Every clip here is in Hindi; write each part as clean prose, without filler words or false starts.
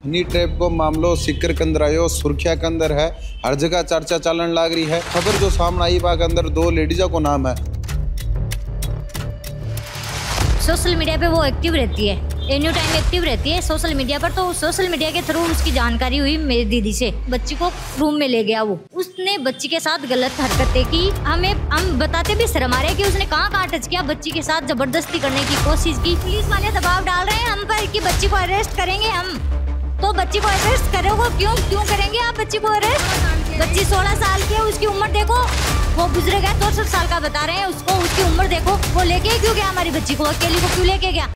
हनी ट्रैप को मामलो सिक्कर के अंदर आयो, सुर्खिया के अंदर है, हर जगह चर्चा चलन लाग रही है। खबर जो सामने आई बाग अंदर दो लेडीजा को नाम है। सोशल मीडिया पे वो एक्टिव रहती है, एनी टाइम एक्टिव रहती है सोशल मीडिया पर। तो सोशल मीडिया के थ्रू उसकी जानकारी हुई मेरी दीदी से। बच्ची को रूम में ले गया वो, उसने बच्ची के साथ गलत हरकतें की। हम बताते भी शर्म आ रहे हैं कि उसने कहाँ टच किया। बच्ची के साथ जबरदस्ती करने की कोशिश की। पुलिस वाले दबाव डाल रहे हैं हम पर कि बच्ची को अरेस्ट करेंगे हम। तो बच्ची को अरेस्ट करोगे? क्यों करेंगे आप बच्ची को अरेस्ट? बच्ची 16 साल की है, उसकी उम्र देखो, वो गुजरे गया 64 साल का बता रहे हैं उसको, उसकी उम्र देखो। वो लेके क्यों गया हमारी बच्ची को? अकेली को क्यों लेके गया?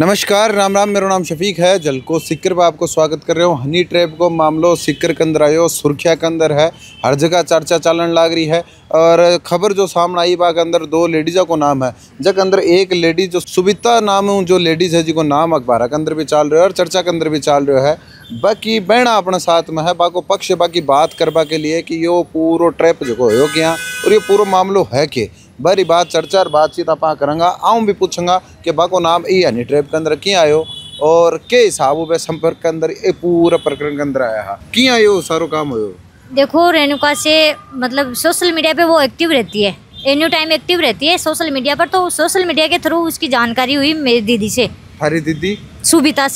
नमस्कार, राम राम। मेरा नाम शफीक है। जलको सिक्कर पर आपको स्वागत कर रहे हो। हनी ट्रैप को मामलो सिक्कर के अंदर आयो, सुर्खिया के अंदर है, हर जगह चर्चा चलन लाग रही है। और खबर जो सामने आई बाग अंदर दो लेडीजा को नाम है। जग अंदर एक लेडीज जो सुबिता नाम जो लेडीज है, जिको नाम अखबार के अंदर भी चल रहे हो और चर्चा के अंदर भी चल रहे है। बाकी बहना अपने साथ में है, बाको पक्ष बाकी बात करवा के लिए कि यो पूरा ट्रैप जो हो गया और ये पूरा मामलो है कि बारी बात चर्चा और बातचीत आप करेंगे। आऊँ भी पूछूंगा कि बाको नाम ये हनी ट्रैप के अंदर क्यों आयो और के हिसाब पे संपर्क के अंदर ये पूरा प्रकरण के अंदर आया है, क्यों आयो सारो काम हो। देखो, रेणुका से मतलब सोशल मीडिया पे वो एक्टिव रहती है, एनी टाइम एक्टिव रहती है सोशल मीडिया पर। तो सोशल मीडिया के थ्रू उसकी जानकारी हुई मेरी दीदी से। हरी दीदी सुबिता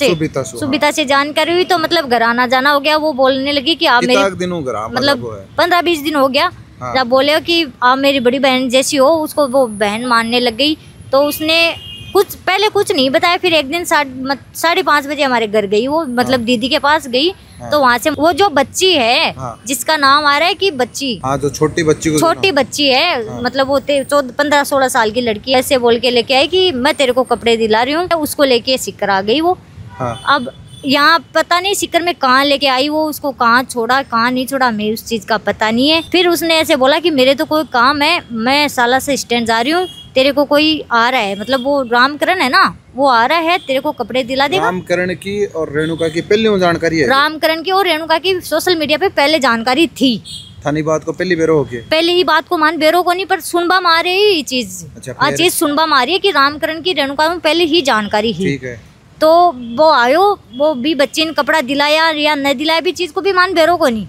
से जानकारी हुई। तो मतलब घर आना जाना हो गया। वो बोलने लगी कि आप मेरे मतलब 15-20 दिन हो गया। हाँ। जब बोले कि आप मेरी बड़ी बहन जैसी हो, उसको वो बहन मानने लग गई। तो उसने पहले कुछ नहीं बताया। फिर एक दिन 5:30 बजे हमारे घर गई वो, मतलब दीदी के पास गई। हाँ। तो वहाँ से वो जो बच्ची है, हाँ, जिसका नाम आ रहा है कि बच्ची, हाँ, जो छोटी बच्ची है, हाँ, मतलब वो 15-16 साल की लड़की, ऐसे बोल के लेके आई कि मैं तेरे को कपड़े दिला रही हूँ। उसको लेके सिक्कर आ गई वो। हाँ। अब यहाँ पता नहीं सिक्कर में कहाँ लेके आई वो, उसको कहाँ छोड़ा कहाँ नहीं छोड़ा, मैं उस चीज का पता नहीं है। फिर उसने ऐसे बोला कि मेरे तो कोई काम है, मैं साला से स्टैंड जा रही हूँ, तेरे को कोई आ रहा है, मतलब वो रामकरण है ना, वो आ रहा है, तेरे को कपड़े दिला देगा। रामकरण की और रेणुका की पहले जानकारी है। रामकरण की और रेणुका की सोशल मीडिया पे पहले जानकारी थी। थानी बात को पहली बेरो हो गया। पहले ही बात को मान बेरो को नहीं, पर सुनबा मारे ही चीज। अच्छा, चीज सुनबा मारी है कि रामकरण की रेणुका में पहले ही जानकारी ही। ठीक है। तो वो आयो, वो भी बच्ची ने कपड़ा दिलाया या न दिलाया भी चीज को भी मान बेरो को नहीं।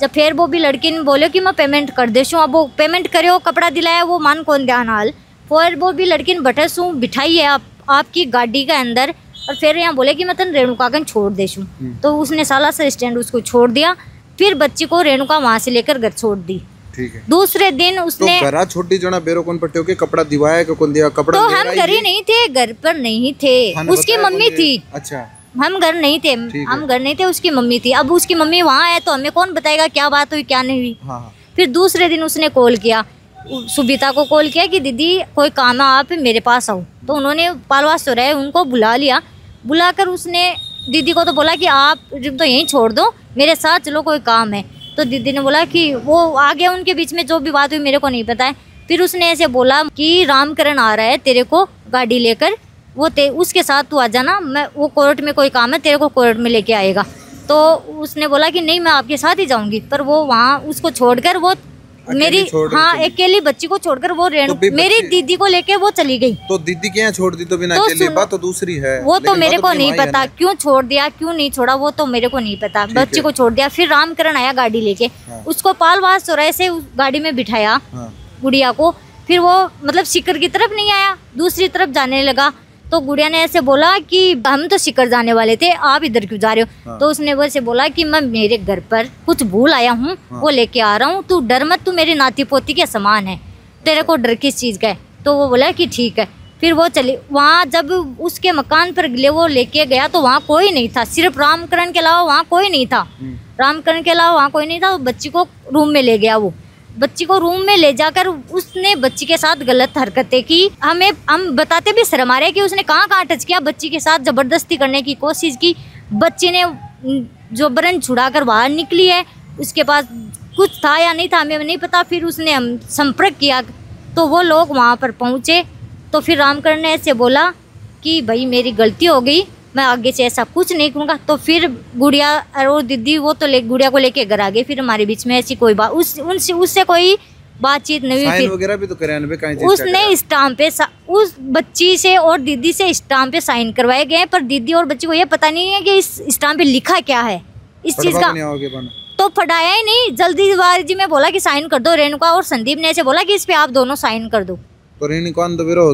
जब फिर वो भी लड़की ने बोले कि मैं पेमेंट कर देशू। अब वो पेमेंट करे, कपड़ा दिलाया, वो मान कौन ध्यान हाल। फिर वो भी लड़की ने बटसू बिठाई है आपकी गाड़ी के अंदर। और फिर यहाँ बोले कि मैं तेन रेणुका के छोड़ देशू। तो उसने साला से स्टैंड उसको छोड़ दिया। फिर बच्ची को रेणुका वहाँ से लेकर घर छोड़ दी। ठीक है। दूसरे दिन उसने तो छोटी जना बेरो कौन पट्टियों के कपड़ा दिवाया को कौन दिया कपड़ा। तो हम घर ही नहीं थे, घर पर नहीं थे, उसकी मम्मी थी। अच्छा, हम घर नहीं थे, उसकी मम्मी थी। अब उसकी मम्मी वहाँ है तो हमें कौन बताएगा क्या बात हुई क्या नहीं हुई। हाँ। फिर दूसरे दिन उसने कॉल किया, सुबिता को कॉल किया कि दीदी कोई काम है, आप मेरे पास आओ। तो उन्होंने पालवास तो रहे, उनको बुला लिया। बुलाकर उसने दीदी को तो बोला कि आप तो यहीं छोड़ दो, मेरे साथ चलो, कोई काम है। तो दीदी ने बोला कि वो आ गया, उनके बीच में जो भी बात हुई मेरे को नहीं पता है। फिर उसने ऐसे बोला कि रामकरण आ रहा है तेरे को गाड़ी लेकर, वो उसके साथ तू आ जाना, मैं वो कोर्ट में कोई काम है, तेरे को कोर्ट में लेके आएगा। तो उसने बोला कि नहीं, मैं आपके साथ ही जाऊंगी। पर वो वहाँ उसको छोड़कर वो मेरी अकेली बच्ची को छोड़कर वो मेरी दीदी को लेके वो चली गई। तो दीदी के यहाँ छोड़ दी तो बिना अकेली बात तो दूसरी है। वो तो मेरे को नहीं पता क्यों छोड़ दिया क्यों नहीं छोड़ा, वो तो मेरे को नहीं पता। बच्ची को छोड़ दिया। फिर रामकरण आया गाड़ी लेके। उसको पालवास चौराहे से गाड़ी में बिठाया गुड़िया को। फिर वो मतलब सिक्कर की तरफ नहीं आया, दूसरी तरफ जाने लगा। तो गुड़िया ने ऐसे बोला कि हम तो सिक्कर जाने वाले थे, आप इधर क्यों जा रहे हो। हाँ। तो उसने वो ऐसे बोला कि मैं मेरे घर पर कुछ भूल आया हूँ। हाँ। वो लेके आ रहा हूँ, तू डर मत, तू मेरी नाती पोती के समान है, तेरे को डर किस चीज़ का है। तो वो बोला कि ठीक है। फिर वो चली वहाँ। जब उसके मकान पर वो लेके गया तो वहाँ कोई नहीं था, सिर्फ रामकरण के अलावा वहाँ कोई नहीं था। रामकरण के अलावा वहाँ कोई नहीं था। बच्ची को रूम में ले गया। वो बच्ची को रूम में ले जाकर उसने बच्ची के साथ गलत हरकतें की। हम बताते भी शर्म आ रहे हैं कि उसने कहाँ टच किया। बच्ची के साथ जबरदस्ती करने की कोशिश की। बच्ची ने जबरन छुड़ाकर बाहर निकली है। उसके पास कुछ था या नहीं था हमें नहीं पता। फिर उसने हम संपर्क किया तो वो लोग वहाँ पर पहुँचे। तो फिर रामकरण ने ऐसे बोला कि भाई मेरी गलती हो गई, मैं आगे से ऐसा कुछ नहीं करूँगा। तो फिर गुड़िया और दीदी वो तो गुड़िया को लेके घर आ गए। फिर हमारे बीच में ऐसी कोई बात उससे कोई बातचीत नहीं हुई। वगैरह भी तो कराने उसने स्टाम्प पे उस बच्ची से और दीदी से स्टाम्प पे साइन करवाए गए, पर दीदी और बच्ची को ये पता नहीं है कि इस स्टाम्प पे लिखा क्या है इस चीज का, तो फटाया ही नहीं। जल्दीबाजी में बोला कि साइन कर दो। रेणुका और संदीप ने ऐसे बोला कि इस पे आप दोनों साइन कर दो। तो रेणुका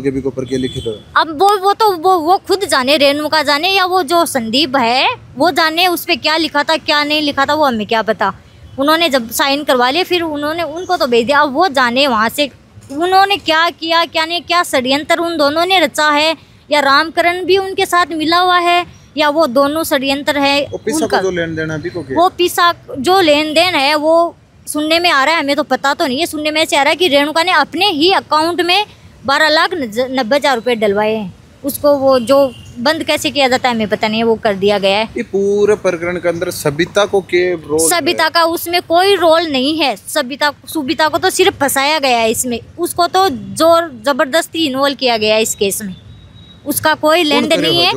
भी ऊपर के लिखे तो अब वो खुद जाने, रेणुका जाने या वो जो संदीप है वो जाने उस पे क्या लिखा था क्या नहीं लिखा था, वो हमें क्या पता। उन्होंने जब साइन करवा लिए फिर उन्होंने उनको तो भेज दिया। अब वो जाने वहाँ से उन्होंने क्या किया क्या नहीं, क्या षड्यंत्र उन दोनों ने रचा है, या रामकरण भी उनके साथ मिला हुआ है, या वो दोनों षड्यंत्र है उनका। जो लेन देन अभी को वो पिसा जो लेन देन है वो सुनने में आ रहा है, हमें तो पता तो नहीं है, सुनने में ऐसे आ रहा है कि रेणुका ने अपने ही अकाउंट में 12,90,000 रुपए डलवाए हैं। उसको वो जो बंद कैसे किया जाता है हमें पता नहीं है, वो कर दिया गया है। ये पूरे प्रकरण के अंदर सबिता को के रोल, सबिता का उसमें कोई रोल नहीं है। सुबिता को तो सिर्फ फंसाया गया है इसमें, उसको तो जोर जबरदस्ती इन्वॉल्व किया गया है इस केस में। उसका कोई लेन देन नहीं है,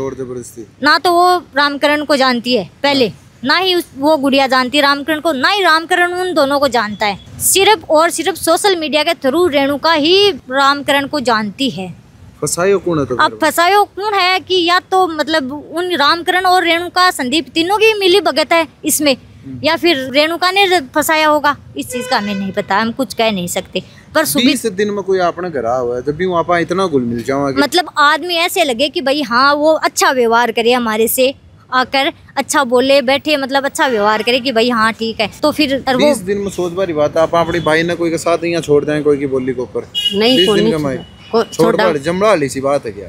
ना तो वो रामकरण को जानती है पहले, ना ही वो गुड़िया जानती है रामकरण को, ना ही रामकरण उन दोनों को जानता है। सिर्फ और सिर्फ सोशल मीडिया के थ्रू रेणुका ही रामकरण को जानती है। फसायो कौन है? तो अब फसायो कौन है कि या तो मतलब उन रामकरण और रेणुका संदीप तीनों की मिली भगत है इसमें, या फिर रेणुका ने फसाया होगा, इस चीज का हमें नहीं पता, हम कुछ कह नहीं सकते। पर 20 दिन में कोई अपने घर हुआ है, जब भी वहाँ इतना घुल मिल जाओगे, मतलब आदमी ऐसे लगे कि भाई हाँ वो अच्छा व्यवहार करे हमारे से, आकर अच्छा बोले बैठे, मतलब अच्छा व्यवहार करे कि भाई हाँ ठीक है, तो फिर 20 दिन में सोच बारी बात है। आप अपनी भाई ने कोई के साथ यहाँ छोड़ दें कोई की बोली के ऊपर नहीं, 20 दिन का छोड़ जमड़ा वाली सी बात है क्या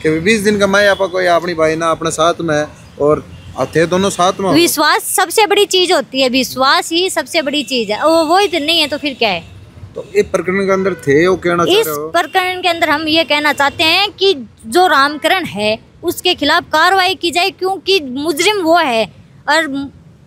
कि 20 दिन का मैं आप कोई अपनी भाई ना अपने साथ में और थे दोनों साथ में। विश्वास सबसे बड़ी चीज होती है, विश्वास ही सबसे बड़ी चीज है, वो ही तो नहीं है तो फिर क्या है। तो इस प्रकरण के अंदर थे वो कहना चाह रहे हो? इस प्रकरण के अंदर हम ये कहना चाहते हैं कि जो रामकरण है उसके खिलाफ कार्रवाई की जाए, क्योंकि मुजरिम वो है और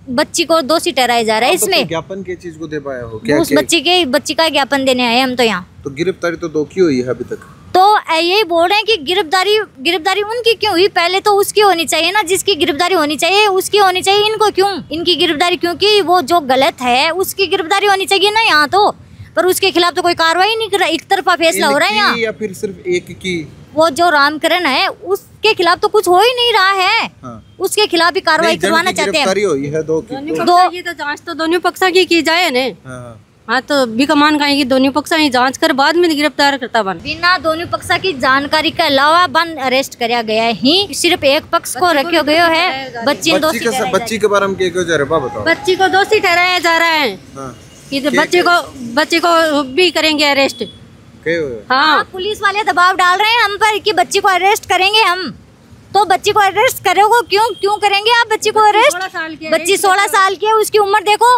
बच्ची को दोषी ठहराया जा रहा है इसमें। ज्ञापन की चीज को दे पाया हो क्या? उस बच्ची का ज्ञापन देने आए हम तो यहाँ। तो गिरफ्तारी तो 2 की हुई है अभी तक, तो यही बोल रहे हैं कि गिरफ्तारी उनकी क्यों हुई? पहले तो उसकी होनी चाहिए ना, जिसकी गिरफ्तारी होनी चाहिए उसकी होनी चाहिए। इनको क्यों इनकी गिरफ्तारी? क्योंकि वो जो गलत है उसकी गिरफ्तारी होनी चाहिए ना यहाँ तो, पर उसके खिलाफ तो कोई कार्रवाई नहीं कर रहा, एक तरफा फैसला हो रहा है यहाँ। या फिर सिर्फ एक की? वो जो रामकरण है उसके खिलाफ तो कुछ हो ही नहीं रहा है। हाँ। उसके खिलाफ भी कार्रवाई करवाना चाहते हैं। हुई है 2 की। ये तो जांच तो दोनों पक्षों की जाए ना। हाँ, तो बिकमान का दोनों पक्षों की जांच कर बाद में गिरफ्तार करता बन। बिना दोनों पक्षों की जानकारी के अलावा बन अरेस्ट कराया गया है ही, सिर्फ एक पक्ष को रखे गए है। बच्ची के बारे में बताओ। बच्ची को दोषी ठहराया जा रहा है कि बच्ची को भी करेंगे अरेस्ट। हाँ, पुलिस वाले दबाव डाल रहे हैं हम पर कि बच्ची को अरेस्ट करेंगे हम। तो बच्ची को अरेस्ट करोगे क्यों करेंगे आप बच्ची को अरेस्ट? बच्ची 16 साल की है, उसकी उम्र देखो,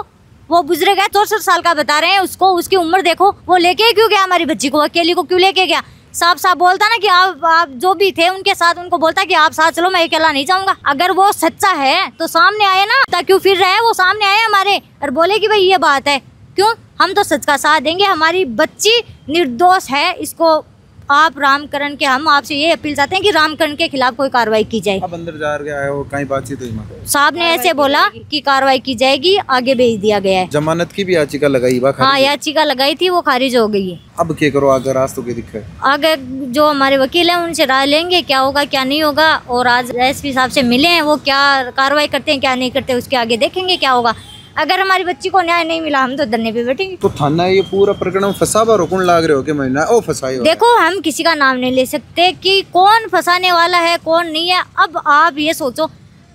वो बुजुर्ग है 64 साल का बता रहे हैं उसको, उसकी उम्र देखो। वो लेके क्यों गया हमारी बच्ची को? अकेली को क्यों लेके गया? साफ बोलता ना कि आप जो भी थे उनके साथ, उनको बोलता कि आप साथ चलो, मैं अकेला नहीं जाऊंगा। अगर वो सच्चा है तो सामने आए ना, क्यों फिर रहे? वो सामने आए हमारे और बोले कि भाई ये बात है। क्यों? हम तो सच का साथ देंगे, हमारी बच्ची निर्दोष है। इसको आप रामकरण के, हम आपसे ये अपील चाहते हैं कि रामकरण के खिलाफ कोई कार्रवाई की जाए। अब अंदर जा गया है वो, कहीं बातचीत हुई? साहब ने ऐसे बोला कि कार्रवाई की जाएगी, आगे भेज दिया गया है। जमानत की भी याचिका लगाई? हाँ, याचिका लगाई थी, वो खारिज हो गई है। अब क्या करो आगे? रास्तों की दिक्कत आगे जो हमारे वकील है उनसे राय लेंगे क्या होगा क्या नहीं होगा, और आज एसपी साहब से मिले हैं, वो क्या कार्रवाई करते हैं क्या नहीं करते, उसके आगे देखेंगे क्या होगा। अगर हमारी बच्ची को न्याय नहीं मिला हम तो धरने पे बैठेंगे। तो थाना ये पूरा प्रकरण फंसावा रोकने लाग रहे हो कि महीना ओ फंसाई? देखो, हम किसी का नाम नहीं ले सकते कि कौन फंसाने वाला है कौन नहीं है। अब आप ये सोचो,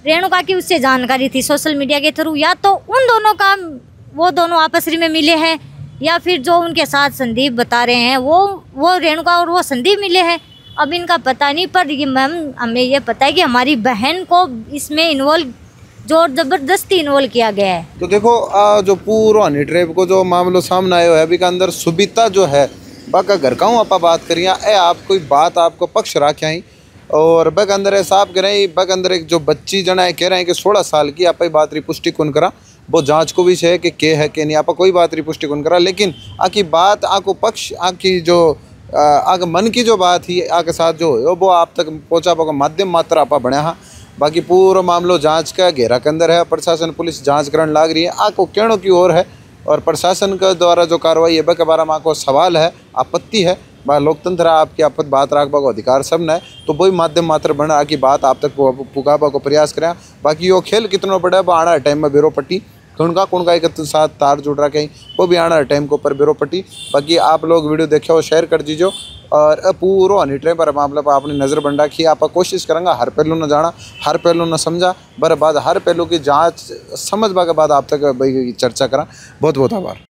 रेणुका की उससे जानकारी थी सोशल मीडिया के थ्रू, या तो उन दोनों का वो दोनों आपस में मिले हैं, या फिर जो उनके साथ संदीप बता रहे हैं वो रेणुका और वो संदीप मिले हैं। अब इनका पता नहीं, पर मैम हमें ये पता है कि हमारी बहन को इसमें इन्वॉल्व जो जबरदस्ती इन्वॉल्व किया गया है। तो देखो जो पूरा हनी ट्रैप को जो मामलो सामने आयो है, अभी के अंदर सुबिता जो है बाका घर का हूँ आप बात करिए, आप कोई बात आपको पक्ष रखे आई और बग अंदर है साहब कह रहे हैं, बग अंदर एक जो बच्ची जना है कह रहे हैं कि 16 साल की, आप बात री पुष्टि कौन करा, वो जांच को विषय है कि के है कि नहीं, आप कोई बात री पुष्टि कौन करा। लेकिन आकी बात आको पक्ष आकी जो आगे मन की जो बात ही आके साथ जो हो वो आप तक पहुँचा पाओ माध्यम मात्र आप बने। हाँ, बाकी पूरा मामलो जांच का घेरा के अंदर है, प्रशासन पुलिस जांच करने लाग रही है। आको कहणों की ओर है और प्रशासन के द्वारा जो कार्रवाई है के बारे में आपको सवाल है, आपत्ति है, बा लोकतंत्र आपकी आपत बात रखबा को अधिकार सब न है, तो वही माध्यम मात्र बना की बात आप तक पुगाबा को प्रयास करें। बाकी यो खेल कितना बड़ा है आना टाइम में बेरो पट्टी कुणका एक साथ तार जुड़ रहा कहीं वो भी आना टाइम के ऊपर बेरो पट्टी। बाकी आप लोग वीडियो देखे हो शेयर कर दीजिए और पूरा हनी ट्रेप पर मामले पर आपने नज़र बन रखी। आप कोशिश करेंगे हर पहलू न जाना, हर पहलू न समझा, बर बाद हर पहलू की जाँच समझ के बाद आप तक भाई चर्चा करा। बहुत बहुत आभार।